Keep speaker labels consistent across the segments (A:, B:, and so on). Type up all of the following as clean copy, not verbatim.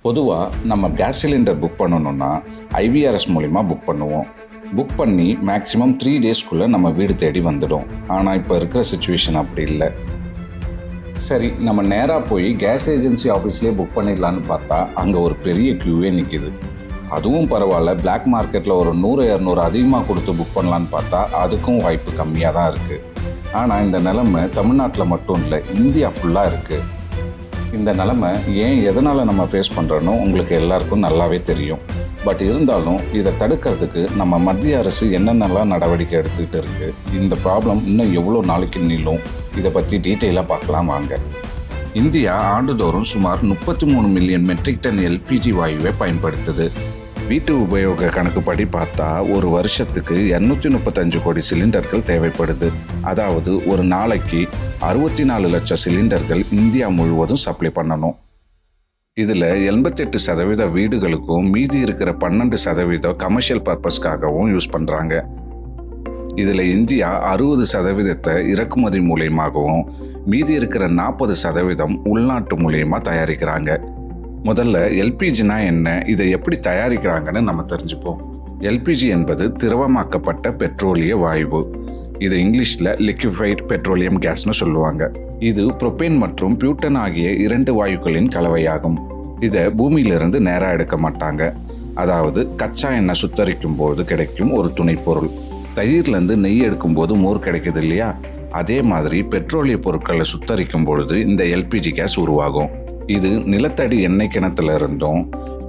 A: பொதுவாக நம்ம gas cylinder book பண்ணணும்னா ஐவிஆர்எஸ் மூலிமா புக் பண்ணுவோம். புக் பண்ணி மேக்ஸிமம் 3 டேஸ்க்குள்ளே நம்ம வீடு தேடி வந்துடும். ஆனால் இப்போ இருக்கிற சுச்சுவேஷன் அப்படி இல்லை. சரி, நம்ம நேராக போய் கேஸ் ஏஜென்சி ஆஃபீஸ்லேயே புக் பண்ணிடலான்னு பார்த்தா அங்கே ஒரு பெரிய க்யூவே நிற்கிது. அதுவும் பரவாயில்ல, பிளாக் மார்க்கெட்டில் ஒரு 100-200 அதிகமாக கொடுத்து புக் பண்ணலான்னு பார்த்தா அதுக்கும் வாய்ப்பு கம்மியாக தான் இருக்குது. ஆனால் இந்த நிலைமை தமிழ்நாட்டில் மட்டும் இல்லை, இந்தியா ஃபுல்லாக இருக்குது. இந்த நிலைமை ஏன் எதனால் நம்ம ஃபேஸ் பண்ணுறோன்னு உங்களுக்கு எல்லாருக்கும் நல்லாவே தெரியும். பட் இருந்தாலும் இதை தடுக்கிறதுக்கு நம்ம மத்திய அரசு என்னென்னலாம் நடவடிக்கை எடுத்துக்கிட்டு இருக்குது, இந்த ப்ராப்ளம் இன்னும் எவ்வளோ நாளைக்கு நீளும், இதை பற்றி டீட்டெயிலாக பார்க்கலாம் வாங்க. இந்தியா ஆண்டுதோறும் சுமார் 33 மில்லியன் மெட்ரிக் டன் எல்பிஜி வாயுவை பயன்படுத்துது. வீட்டு உபயோக கணக்குப்படி பார்த்தா ஒரு வருஷத்துக்கு 235 கோடி சிலிண்டர்கள் தேவைப்படுது. அதாவது ஒரு நாளைக்கு 64 லட்சம் சிலிண்டர்கள் இந்தியா முழுவதும் சப்ளை பண்ணணும். இதில் 88% வீடுகளுக்கும் மீதி இருக்கிற 12% கமர்ஷியல் பர்பஸ்க்காகவும் யூஸ் பண்ணுறாங்க. இதில் இந்தியா 60% இறக்குமதி மூலியமாகவும் மீதி இருக்கிற 40% உள்நாட்டு மூலியமாக தயாரிக்கிறாங்க. முதல்ல எல்பிஜினா என்ன, இதை எப்படி தயாரிக்கிறாங்கன்னு நம்ம தெரிஞ்சுப்போம். எல்பிஜி என்பது திரவமாக்கப்பட்ட பெட்ரோலிய வாயு. இது இங்கிலீஷில் லிக்விஃபைட் பெட்ரோலியம் கேஸ்னு சொல்லுவாங்க. இது புரோபேன் மற்றும் பியூட்டன் ஆகிய 2 வாயுக்களின் கலவையாகும். இதை பூமியிலிருந்து நேராக எடுக்க மாட்டாங்க. அதாவது கச்சா எண்ணெய் சுத்தரிக்கும் போது கிடைக்கும் ஒரு துணைப்பொருள். தயிர்லேருந்து நெய் எடுக்கும்போது மோர் கிடைக்குது இல்லையா, அதே மாதிரி பெட்ரோலிய பொருட்களை சுத்தரிக்கும் பொழுது இந்த எல்பிஜி கேஸ் உருவாகும். இது நிலத்தடி எண்ணெய் கிணத்துல இருந்தும்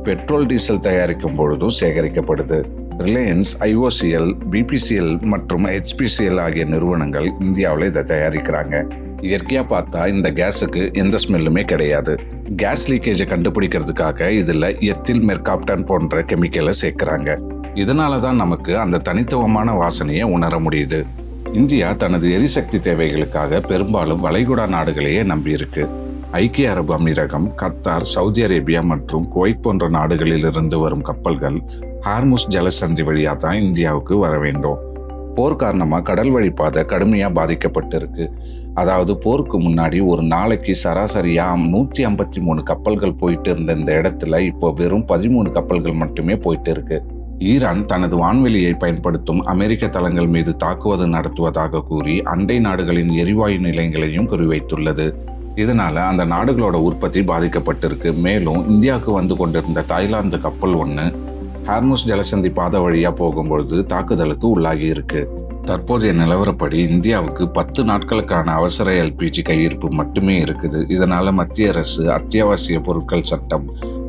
A: பெட்ரோல் டீசல் தயாரிக்கும் பொழுதும் சேகரிக்கப்படுது. ரிலையன்ஸ், ஐஓசிஎல், பிபிசிஎல் மற்றும் ஹெச்பிசிஎல் ஆகிய நிறுவனங்கள் இந்தியாவில் இதை தயாரிக்கிறாங்க. இயற்கையாக பார்த்தா இந்த கேஸுக்கு எந்த ஸ்மெல்லுமே கிடையாது. கேஸ் லீக்கேஜை கண்டுபிடிக்கிறதுக்காக இதில் எத்தில் மெர்காப்டன் போன்ற கெமிக்கலை சேர்க்குறாங்க. இதனால தான் நமக்கு அந்த தனித்துவமான வாசனையை உணர முடியுது. இந்தியா தனது எரிசக்தி தேவைகளுக்காக பெரும்பாலும் வளைகுடா நாடுகளையே நம்பியிருக்கு. ஐக்கிய அரபு அமீரகம், கத்தார், சவுதி அரேபியா மற்றும் குவைத் போன்ற நாடுகளில் இருந்து வரும் கப்பல்கள் ஹார்முஸ் ஜலசந்தி வழியாக தான் இந்தியாவுக்கு வர வேண்டும். போர் காரணமாக கடல் வழிப்பாதை கடுமையாக பாதிக்கப்பட்டிருக்கு. அதாவது போருக்கு முன்னாடி ஒரு நாளைக்கு சராசரியாக 153 கப்பல்கள் போயிட்டு இருந்த இந்த இடத்துல இப்போ வெறும் 13 கப்பல்கள் மட்டுமே போயிட்டு இருக்கு. ஈரான் தனது வான்வெளியை பயன்படுத்தும் அமெரிக்க தளங்கள் மீது தாக்குவது நடத்துவதாக கூறி அண்டை நாடுகளின் எரிவாயு நிலையங்களையும் குறிவைத்துள்ளது. இதனால அந்த நாடுகளோட உற்பத்தி பாதிக்கப்பட்டிருக்கு. மேலும் இந்தியாவுக்கு வந்து கொண்டிருந்த தாய்லாந்து கப்பல் ஒன்று ஹார்முஸ் ஜலசந்தி பாதை வழியா போகும்பொழுது தாக்குதலுக்கு உள்ளாகி இருக்கு. தற்போதைய நிலவரப்படி இந்தியாவுக்கு 10 நாட்களுக்கான அவசர எல்பிஜி கையிருப்பு மட்டுமே இருக்குது. இதனால மத்திய அரசு அத்தியாவசிய பொருட்கள் சட்டம்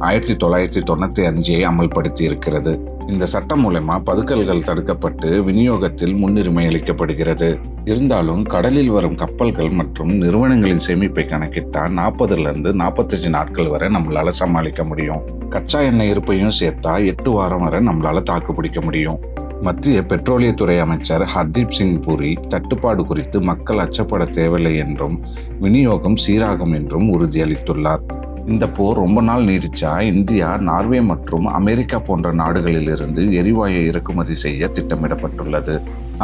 A: 1995 அமல்படுத்தி இருக்கிறது. இந்த சட்டம் மூலமா பதுக்கல்கள் தடுக்கப்பட்டு விநியோகத்தில் முன்னுரிமை அளிக்கப்படுகிறது. இருந்தாலும் கடலில் வரும் கப்பல்கள் மற்றும் நிறுவனங்களின் சேமிப்பை கணக்கிட்டா 40 to 45 நாட்கள் வரை நம்மளால சமாளிக்க முடியும். கச்சா எண்ணெய் இருப்பையும் சேர்த்தா 8 வாரம் வரை நம்மளால தாக்கு பிடிக்க முடியும். மத்திய பெட்ரோலியத்துறை அமைச்சர் ஹர்தீப் சிங் பூரி தட்டுப்பாடு குறித்து மக்கள் அச்சப்பட தேவையில்லை என்றும் விநியோகம் சீராகும் என்றும் உறுதியளித்துள்ளார். இந்த போர் ரொம்ப நாள் நீடிச்சா இந்தியா, நார்வே மற்றும் அமெரிக்கா போன்ற நாடுகளில் இருந்து எரிவாயு இறக்குமதி செய்ய திட்டமிடப்பட்டுள்ளது.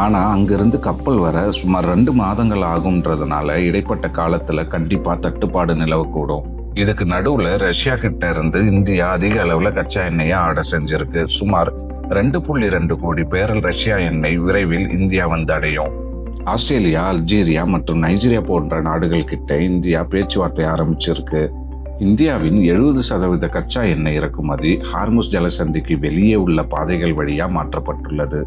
A: ஆனால் அங்கிருந்து கப்பல் வர சுமார் 2 மாதங்கள் ஆகும்ன்றதுனால இடைப்பட்ட காலத்தில் கண்டிப்பாக தட்டுப்பாடு நிலவக்கூடும். இதுக்கு நடுவில் ரஷ்யா கிட்ட இருந்து இந்தியா அதிக அளவில் கச்சா எண்ணெயை ஆர்டர் செஞ்சிருக்கு. சுமார் 2.2 கோடி பேரல் ரஷ்யா எண்ணெய் விரைவில் இந்தியா வந்து அடையும். ஆஸ்திரேலியா, அல்ஜீரியா மற்றும் நைஜீரியா போன்ற நாடுகள் கிட்ட இந்தியா பேச்சுவார்த்தை ஆரம்பிச்சிருக்கு. இந்தியாவின் 70% கச்சா எண்ணெய் இறக்குமதி ஹார்முஸ் ஜலசந்திக்கு வெளியே உள்ள பாதைகள் வழியா மாற்றப்பட்டுள்ளது.